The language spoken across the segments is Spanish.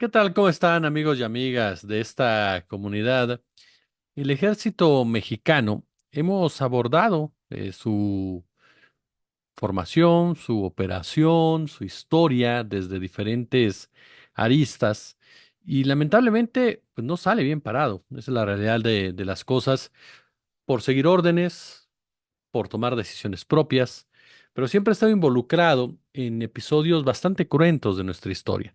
¿Qué tal? ¿Cómo están amigos y amigas de esta comunidad? El ejército mexicano, hemos abordado su formación, su operación, su historia desde diferentes aristas y lamentablemente pues, no sale bien parado. Esa es la realidad de las cosas por seguir órdenes, por tomar decisiones propias, pero siempre ha estado involucrado en episodios bastante cruentos de nuestra historia.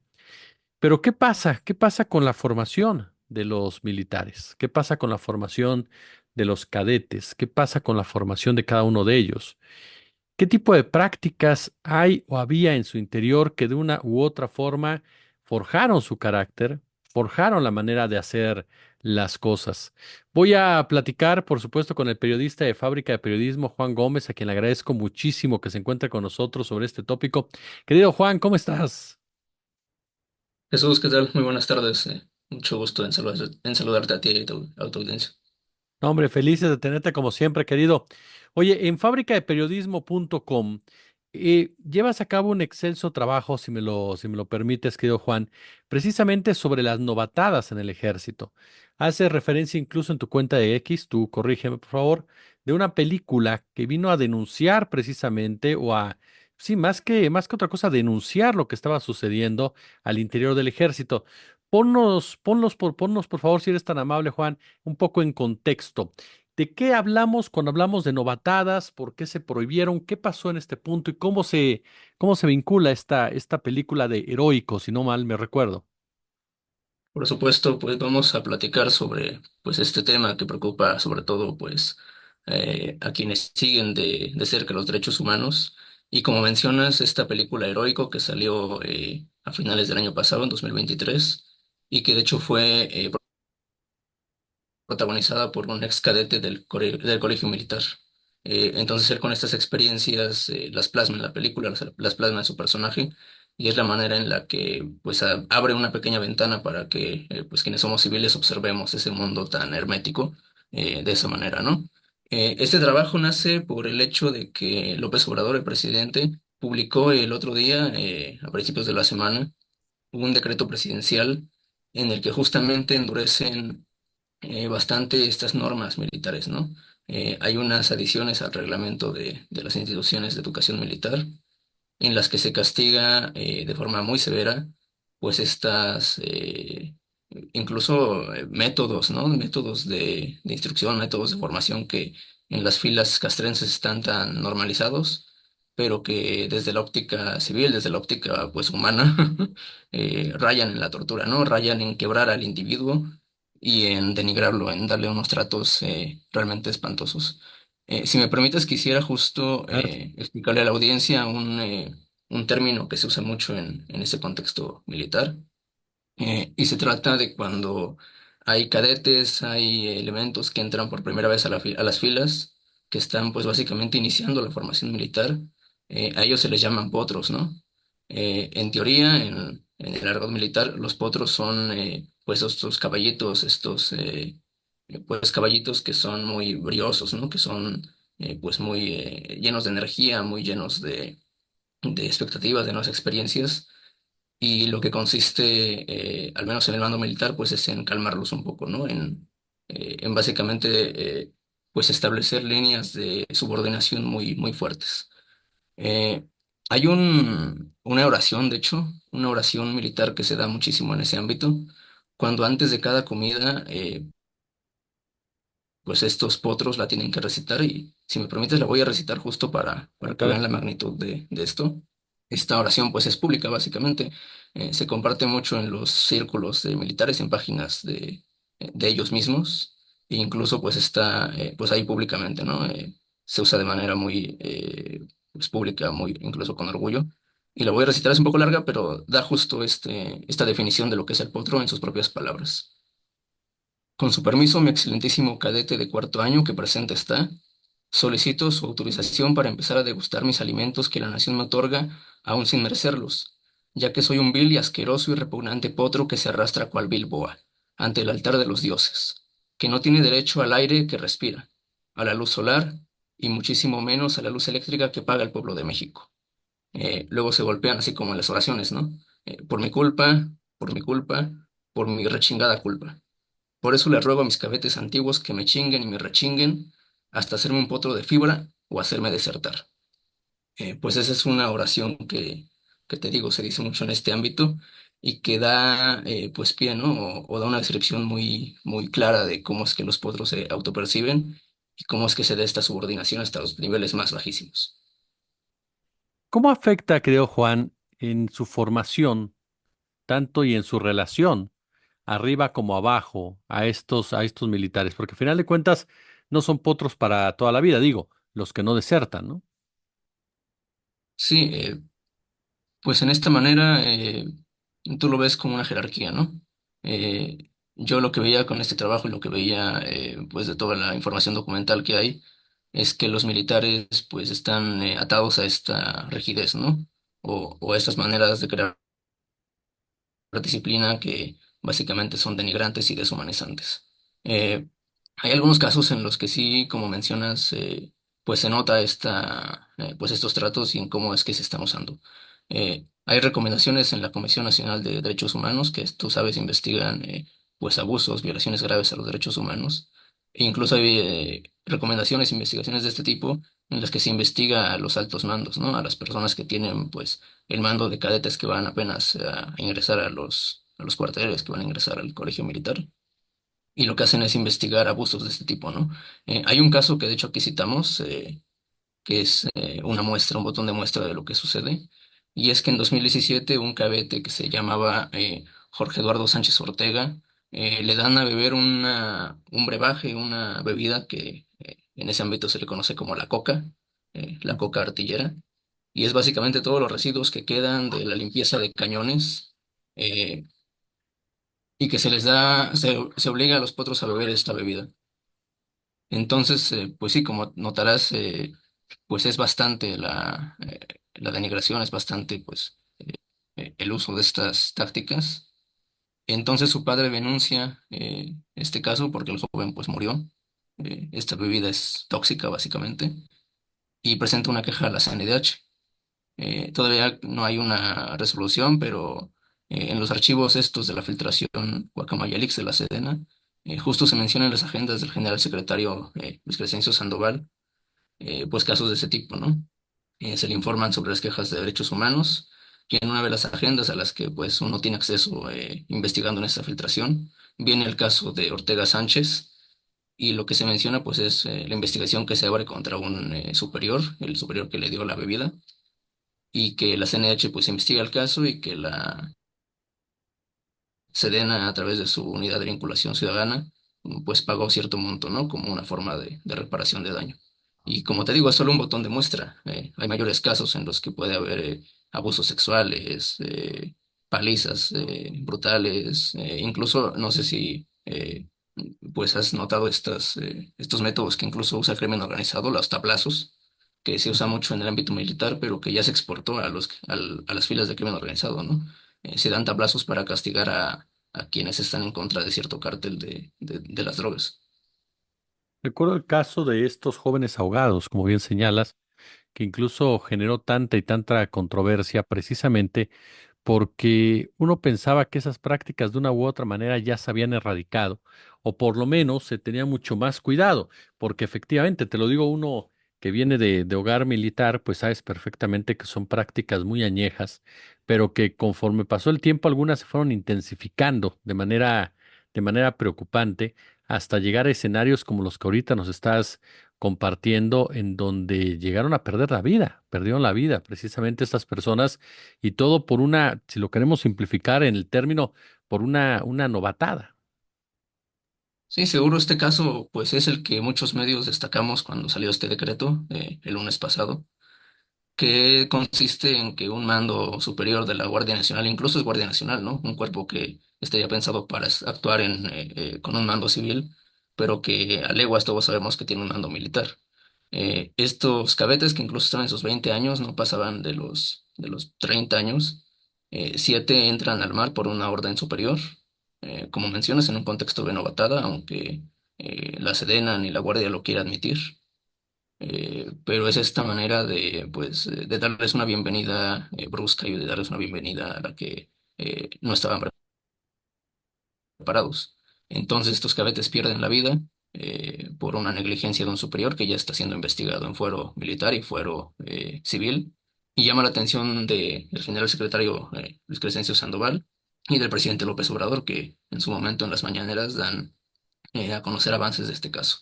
Pero ¿qué pasa? ¿Qué pasa con la formación de los militares? ¿Qué pasa con la formación de los cadetes? ¿Qué pasa con la formación de cada uno de ellos? ¿Qué tipo de prácticas hay o había en su interior que de una u otra forma forjaron su carácter, forjaron la manera de hacer las cosas? Voy a platicar, por supuesto, con el periodista de Fábrica de Periodismo, Juan Gómez, a quien le agradezco muchísimo que se encuentre con nosotros sobre este tópico. Querido Juan, ¿cómo estás? Jesús, ¿qué tal? Muy buenas tardes. Mucho gusto en saludarte a ti y a tu audiencia. No, hombre, felices de tenerte como siempre, querido. Oye, en fábricadeperiodismo.com llevas a cabo un excelso trabajo, si me lo permites, querido Juan, precisamente sobre las novatadas en el ejército. Hace referencia incluso en tu cuenta de X, tú corrígeme por favor, de una película que vino a denunciar precisamente sí, más que otra cosa, denunciar lo que estaba sucediendo al interior del ejército. Ponnos por favor, si eres tan amable, Juan, un poco en contexto. ¿De qué hablamos cuando hablamos de novatadas? ¿Por qué se prohibieron? ¿Qué pasó en este punto? ¿Y cómo se vincula esta película de Heroico, si no mal me recuerdo? Por supuesto, pues vamos a platicar sobre pues este tema que preocupa sobre todo pues a quienes siguen de cerca los derechos humanos. Y como mencionas, esta película Heroico que salió a finales del año pasado, en 2023, y que de hecho fue protagonizada por un ex cadete del colegio militar. Entonces él con estas experiencias las plasma en la película, las plasma en su personaje, y es la manera en la que pues abre una pequeña ventana para que pues quienes somos civiles observemos ese mundo tan hermético de esa manera, ¿no? Este trabajo nace por el hecho de que López Obrador, el presidente, publicó el otro día, a principios de la semana, un decreto presidencial en el que justamente endurecen bastante estas normas militares, ¿no? Hay unas adiciones al reglamento de las instituciones de educación militar en las que se castiga de forma muy severa, pues estas, incluso métodos, ¿no? Métodos de instrucción, métodos de formación que en las filas castrenses están tan normalizados, pero que desde la óptica civil, desde la óptica pues humana, rayan en la tortura, ¿no? Rayan en quebrar al individuo y en denigrarlo, en darle unos tratos realmente espantosos. Si me permites, quisiera justo Claro. explicarle a la audiencia un término que se usa mucho en ese contexto militar, y se trata de cuando hay cadetes, hay elementos que entran por primera vez a las filas, que están pues básicamente iniciando la formación militar. A ellos se les llaman potros, ¿no? En teoría, en el argot militar, los potros son pues estos caballitos, pues caballitos que son muy briosos, ¿no? Que son pues muy llenos de energía, muy llenos de expectativas, de nuevas experiencias, y lo que consiste, al menos en el mando militar, pues es en calmarlos un poco, ¿no? En básicamente, pues establecer líneas de subordinación muy, muy fuertes. Eh, Hay una oración, de hecho, una oración militar que se da muchísimo en ese ámbito, cuando antes de cada comida, pues estos potros la tienen que recitar, y si me permites la voy a recitar justo para que A vean ver. la magnitud de esto. Esta oración pues es pública básicamente. Se comparte mucho en los círculos de militares, en páginas de ellos mismos, e incluso pues está pues ahí públicamente, ¿no? Se usa de manera muy pues, pública, muy incluso con orgullo. Y la voy a recitar, es un poco larga, pero da justo esta definición de lo que es el potro en sus propias palabras. Con su permiso, mi excelentísimo cadete de cuarto año que presente está, solicito su autorización para empezar a degustar mis alimentos que la nación me otorga, aún sin merecerlos, ya que soy un vil y asqueroso y repugnante potro que se arrastra cual vil boa, ante el altar de los dioses, que no tiene derecho al aire que respira, a la luz solar y muchísimo menos a la luz eléctrica que paga el pueblo de México. Luego se golpean así como en las oraciones, ¿no? Por mi culpa. por mi culpa, por mi rechingada culpa. Por eso le ruego a mis cadetes antiguos que me chinguen y me rechinguen hasta hacerme un potro de fibra o hacerme desertar. Pues esa es una oración que te digo, se dice mucho en este ámbito y que da pues pie, ¿no? O da una descripción muy clara de cómo es que los potros se autoperciben y cómo es que se da esta subordinación hasta los niveles más bajísimos. ¿Cómo afecta, creo Juan, en su formación, tanto y en su relación, arriba como abajo, a estos militares? Porque al final de cuentas no son potros para toda la vida, digo, los que no desertan, ¿no? Sí, pues en esta manera tú lo ves como una jerarquía, ¿no? Yo lo que veía con este trabajo y lo que veía pues de toda la información documental que hay es que los militares pues están atados a esta rigidez, ¿no? O a estas maneras de crear disciplina que básicamente son denigrantes y deshumanizantes. Eh, Hay algunos casos en los que sí, como mencionas, pues se nota pues estos tratos y en cómo es que se están usando. Hay recomendaciones en la Comisión Nacional de Derechos Humanos que, tú sabes, investigan pues abusos, violaciones graves a los derechos humanos. E incluso hay recomendaciones, investigaciones de este tipo en las que se investiga a los altos mandos, ¿no? A las personas que tienen pues el mando de cadetes que van apenas a ingresar a los cuarteles, que van a ingresar al colegio militar, y lo que hacen es investigar abusos de este tipo, ¿no? Hay un caso que de hecho aquí citamos, que es una muestra, un botón de muestra de lo que sucede, y es que en 2017 un cadete que se llamaba Jorge Eduardo Sánchez Ortega, le dan a beber un brebaje, una bebida que en ese ámbito se le conoce como la coca artillera, y es básicamente todos los residuos que quedan de la limpieza de cañones eh, y que se obliga a los potros a beber esta bebida. Entonces, pues sí, como notarás, pues es bastante la denigración, es bastante pues el uso de estas tácticas. Entonces su padre denuncia este caso porque el joven pues murió. Esta bebida es tóxica básicamente y presenta una queja a la CNDH. Todavía no hay una resolución, pero en los archivos estos de la filtración Guacamayalix de la Sedena, justo se mencionan en las agendas del general secretario Luis Crescencio Sandoval, pues casos de ese tipo, ¿no? Se le informan sobre las quejas de derechos humanos y en una de las agendas a las que pues uno tiene acceso investigando en esta filtración, viene el caso de Ortega Sánchez. Y lo que se menciona pues es la investigación que se abre contra un superior, el superior que le dio la bebida, y que la CNH pues investiga el caso y que la Sedena a través de su unidad de vinculación ciudadana pues pagó cierto monto, ¿no? Como una forma de reparación de daño. Y como te digo, es solo un botón de muestra. Hay mayores casos en los que puede haber abusos sexuales, palizas brutales, incluso no sé si pues has notado estos métodos que incluso usa el crimen organizado, los tablazos, que se usa mucho en el ámbito militar, pero que ya se exportó a las filas del crimen organizado, ¿no? Se dan tablazos para castigar a quienes están en contra de cierto cártel de las drogas. Recuerdo el caso de estos jóvenes ahogados, como bien señalas, que incluso generó tanta y tanta controversia precisamente porque uno pensaba que esas prácticas de una u otra manera ya se habían erradicado, o por lo menos se tenía mucho más cuidado, porque efectivamente, te lo digo uno que viene de hogar militar, pues sabes perfectamente que son prácticas muy añejas, pero que conforme pasó el tiempo algunas se fueron intensificando de manera preocupante hasta llegar a escenarios como los que ahorita nos estás compartiendo, en donde llegaron a perder la vida, perdieron la vida precisamente estas personas y todo por una, si lo queremos simplificar en el término, por una novatada. Sí, seguro este caso pues es el que muchos medios destacamos cuando salió este decreto el lunes pasado, que consiste en que un mando superior de la Guardia Nacional, incluso es Guardia Nacional, ¿no? Un cuerpo que estaría pensado para actuar con un mando civil, pero que a leguas todos sabemos que tiene un mando militar. Estos cadetes que incluso estaban en sus 20 años, no pasaban de los 30 años, 7 entran al mar por una orden superior, como mencionas, en un contexto de novatada, aunque la Sedena ni la Guardia lo quiera admitir. Pero es esta manera de, pues, de darles una bienvenida brusca y de darles una bienvenida a la que no estaban preparados. preparados. Entonces estos cadetes pierden la vida por una negligencia de un superior que ya está siendo investigado en fuero militar y fuero civil. Y llama la atención del general secretario Luis Crescencio Sandoval y del presidente López Obrador, que en su momento en las mañaneras dan a conocer avances de este caso.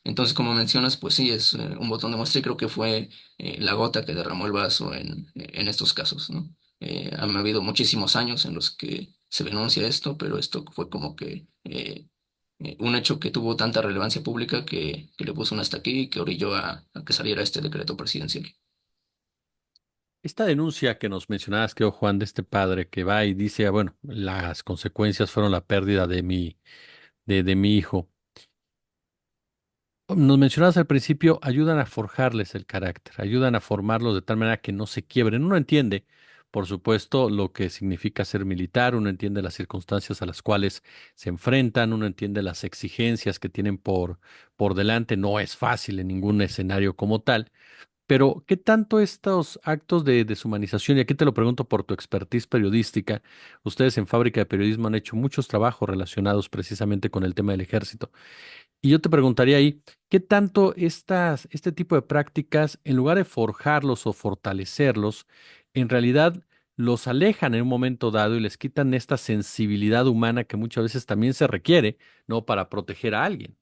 Entonces, como mencionas, pues sí, es un botón de muestra y creo que fue la gota que derramó el vaso en estos casos, ¿no? Han habido muchísimos años en los que se denuncia esto, pero esto fue como que un hecho que tuvo tanta relevancia pública que le puso un hasta aquí y que orilló a que saliera este decreto presidencial. Esta denuncia que nos mencionabas, creo, Juan, de este padre que va y dice, "Ah, bueno, las consecuencias fueron la pérdida de mi hijo". Nos mencionabas al principio, ayudan a forjarles el carácter, ayudan a formarlos de tal manera que no se quiebren. Uno entiende, por supuesto, lo que significa ser militar, uno entiende las circunstancias a las cuales se enfrentan, uno entiende las exigencias que tienen por delante. No es fácil en ningún escenario como tal. Pero, ¿qué tanto estos actos de deshumanización, y aquí te lo pregunto por tu expertise periodística, ustedes en Fábrica de Periodismo han hecho muchos trabajos relacionados precisamente con el tema del ejército? Y yo te preguntaría ahí, ¿qué tanto este tipo de prácticas, en lugar de forjarlos o fortalecerlos, en realidad los alejan en un momento dado y les quitan esta sensibilidad humana que muchas veces también se requiere, ¿no? Para proteger a alguien.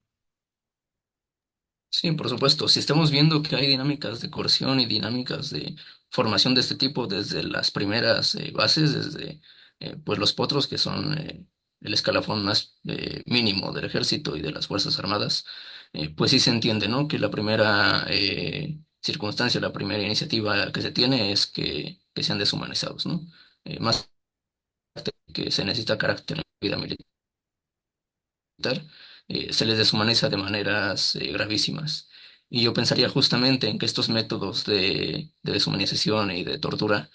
Sí, por supuesto. Si estamos viendo que hay dinámicas de coerción y dinámicas de formación de este tipo desde las primeras bases, desde pues los potros, que son el escalafón más mínimo del ejército y de las Fuerzas Armadas, pues sí se entiende, ¿no? Que la primera circunstancia, la primera iniciativa que se tiene es que sean deshumanizados, ¿no? Más que se necesita carácter en la vida militar se les deshumaniza de maneras gravísimas. Y yo pensaría justamente en que estos métodos de deshumanización y de tortura,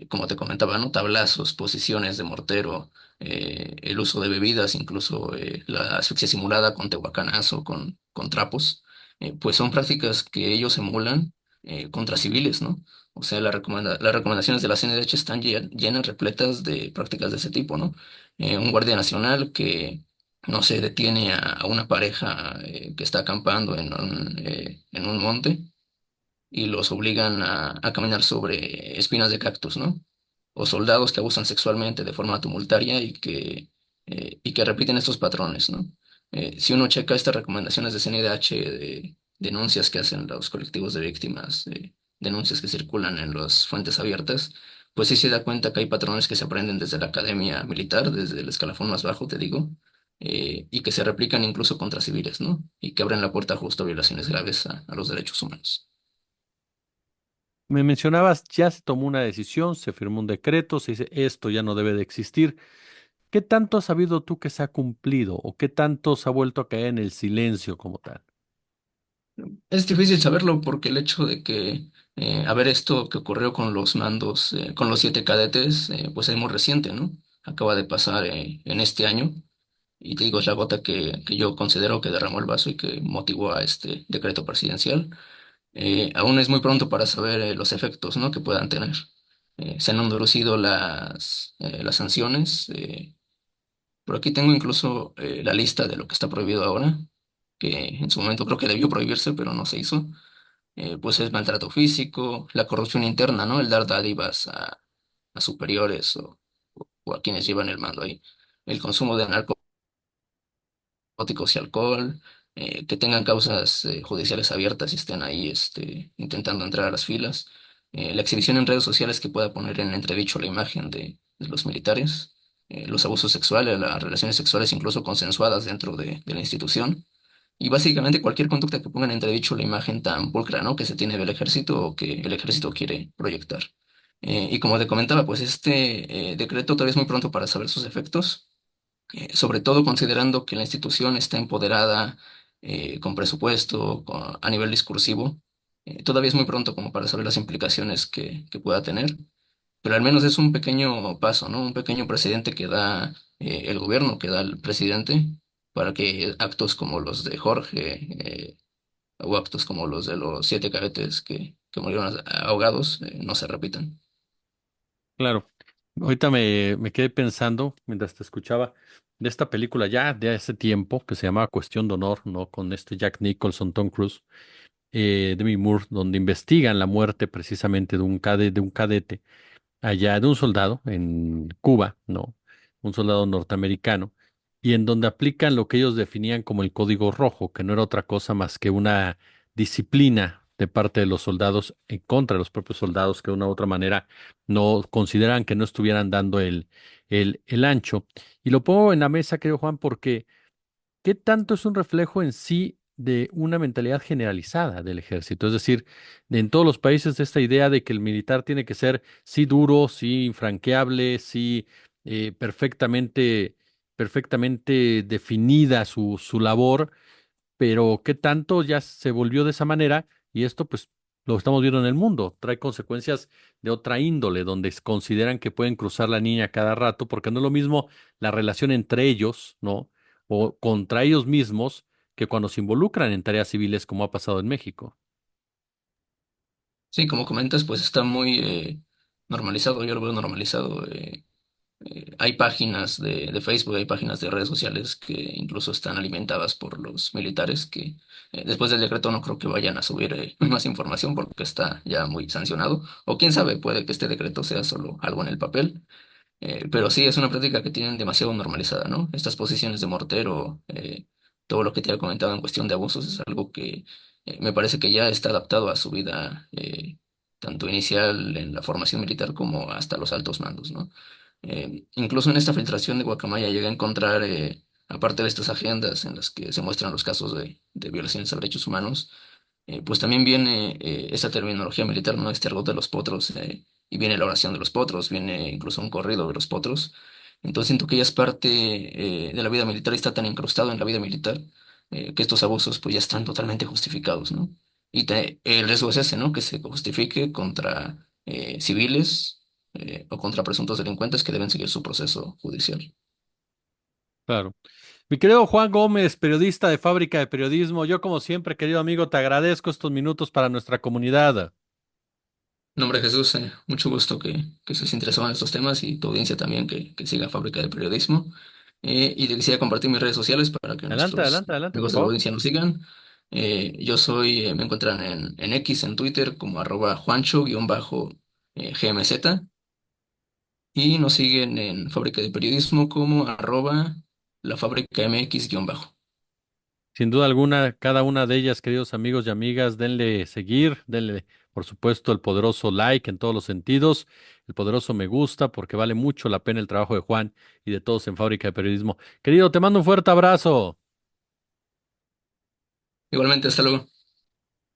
como te comentaba, ¿no? Tablazos, posiciones de mortero, el uso de bebidas, incluso la asfixia simulada con tehuacanazo, con trapos, pues son prácticas que ellos emulan contra civiles, ¿no? O sea, las recomendaciones de la CNDH están llenas, repletas de prácticas de ese tipo, ¿no? Un guardia nacional que no sé, detiene a una pareja que está acampando en un monte y los obligan a caminar sobre espinas de cactus, ¿no? O soldados que abusan sexualmente de forma tumultaria y que repiten estos patrones, ¿no? Si uno checa estas recomendaciones de CNDH, de denuncias que hacen los colectivos de víctimas, denuncias que circulan en las fuentes abiertas, pues sí se da cuenta que hay patrones que se aprenden desde la academia militar, desde el escalafón más bajo, te digo, y que se replican incluso contra civiles, ¿no? Y que abren la puerta justo a violaciones graves a los derechos humanos. Me mencionabas, ya se tomó una decisión, se firmó un decreto, se dice, esto ya no debe de existir. ¿Qué tanto has sabido tú que se ha cumplido o qué tanto se ha vuelto a caer en el silencio como tal? Es difícil saberlo porque el hecho de que, a ver, esto que ocurrió con los mandos, con los 7 cadetes, pues es muy reciente, ¿no? Acaba de pasar en este año y te digo, es la gota que yo considero que derramó el vaso y que motivó a este decreto presidencial. Aún es muy pronto para saber los efectos, ¿no? Que puedan tener. Se han endurecido las sanciones. Por aquí tengo incluso la lista de lo que está prohibido ahora, que en su momento creo que debió prohibirse, pero no se hizo. Pues es maltrato físico, la corrupción interna, ¿no? El dar dádivas a superiores o a quienes llevan el mando ahí. El consumo de narcóticos y alcohol, que tengan causas judiciales abiertas y estén ahí intentando entrar a las filas. La exhibición en redes sociales que pueda poner en entredicho la imagen de los militares. Los abusos sexuales, las relaciones sexuales incluso consensuadas dentro de la institución y básicamente cualquier conducta que ponga en entredicho la imagen tan pulcra, ¿no? Que se tiene del ejército o que el ejército quiere proyectar. Y como te comentaba, pues este decreto todavía es muy pronto para saber sus efectos, sobre todo considerando que la institución está empoderada con presupuesto, a nivel discursivo. Todavía es muy pronto como para saber las implicaciones que pueda tener, pero al menos es un pequeño paso, ¿no? Un pequeño precedente que da el gobierno, que da el presidente, para que actos como los de Jorge o actos como los de los 7 cadetes que murieron ahogados no se repitan. Claro. Ahorita me quedé pensando mientras te escuchaba de esta película ya de hace tiempo que se llamaba Cuestión de Honor, ¿no? Con este Jack Nicholson, Tom Cruise, Demi Moore, donde investigan la muerte precisamente de un cadete allá, de un soldado en Cuba, ¿no? Un soldado norteamericano, y en donde aplican lo que ellos definían como el código rojo, que no era otra cosa más que una disciplina de parte de los soldados en contra de los propios soldados, que de una u otra manera no consideran que no estuvieran dando el ancho. Y lo pongo en la mesa, querido Juan, porque ¿qué tanto es un reflejo en sí de una mentalidad generalizada del ejército? Es decir, en todos los países de esta idea de que el militar tiene que ser sí duro, sí infranqueable, sí perfectamente definida su labor, pero qué tanto ya se volvió de esa manera y esto pues lo estamos viendo en el mundo, trae consecuencias de otra índole, donde consideran que pueden cruzar la línea cada rato, porque no es lo mismo la relación entre ellos, ¿no? O contra ellos mismos, que cuando se involucran en tareas civiles como ha pasado en México. Sí, como comentas, pues está muy normalizado, yo lo veo normalizado. Hay páginas de Facebook, hay páginas de redes sociales que incluso están alimentadas por los militares que después del decreto no creo que vayan a subir más información porque está ya muy sancionado. O quién sabe, puede que este decreto sea solo algo en el papel. Pero sí, es una práctica que tienen demasiado normalizada, ¿no? Estas posiciones de mortero, todo lo que te había comentado en cuestión de abusos es algo que me parece que ya está adaptado a su vida, tanto inicial en la formación militar como hasta los altos mandos, ¿no? Incluso en esta filtración de Guacamaya llegué a encontrar, aparte de estas agendas en las que se muestran los casos de violaciones a derechos humanos, pues también viene esa terminología militar, ¿no? Este argot de los potros, y viene la oración de los potros, viene incluso un corrido de los potros. Entonces siento que ya es parte de la vida militar y está tan incrustado en la vida militar que estos abusos pues ya están totalmente justificados, ¿no? El riesgo es ese, ¿no? Que se justifique contra civiles o contra presuntos delincuentes que deben seguir su proceso judicial. Claro. Mi querido Juan Gómez, periodista de Fábrica de Periodismo, yo como siempre, querido amigo, te agradezco estos minutos para nuestra comunidad. Nombre Jesús, mucho gusto que estés interesado en estos temas y tu audiencia también que siga Fábrica de Periodismo. Y te quisiera compartir mis redes sociales para que Adelante, nuestros adelante, adelante, por amigos de la favor. audiencia nos sigan. Me encuentran en X, en Twitter, como @Juancho_GMZ y nos siguen en Fábrica de Periodismo como @La Fábrica MX-. Sin duda alguna, cada una de ellas, queridos amigos y amigas, denle seguir, denle, por supuesto, el poderoso like en todos los sentidos, el poderoso me gusta, porque vale mucho la pena el trabajo de Juan y de todos en Fábrica de Periodismo. Querido, te mando un fuerte abrazo. Igualmente, hasta luego.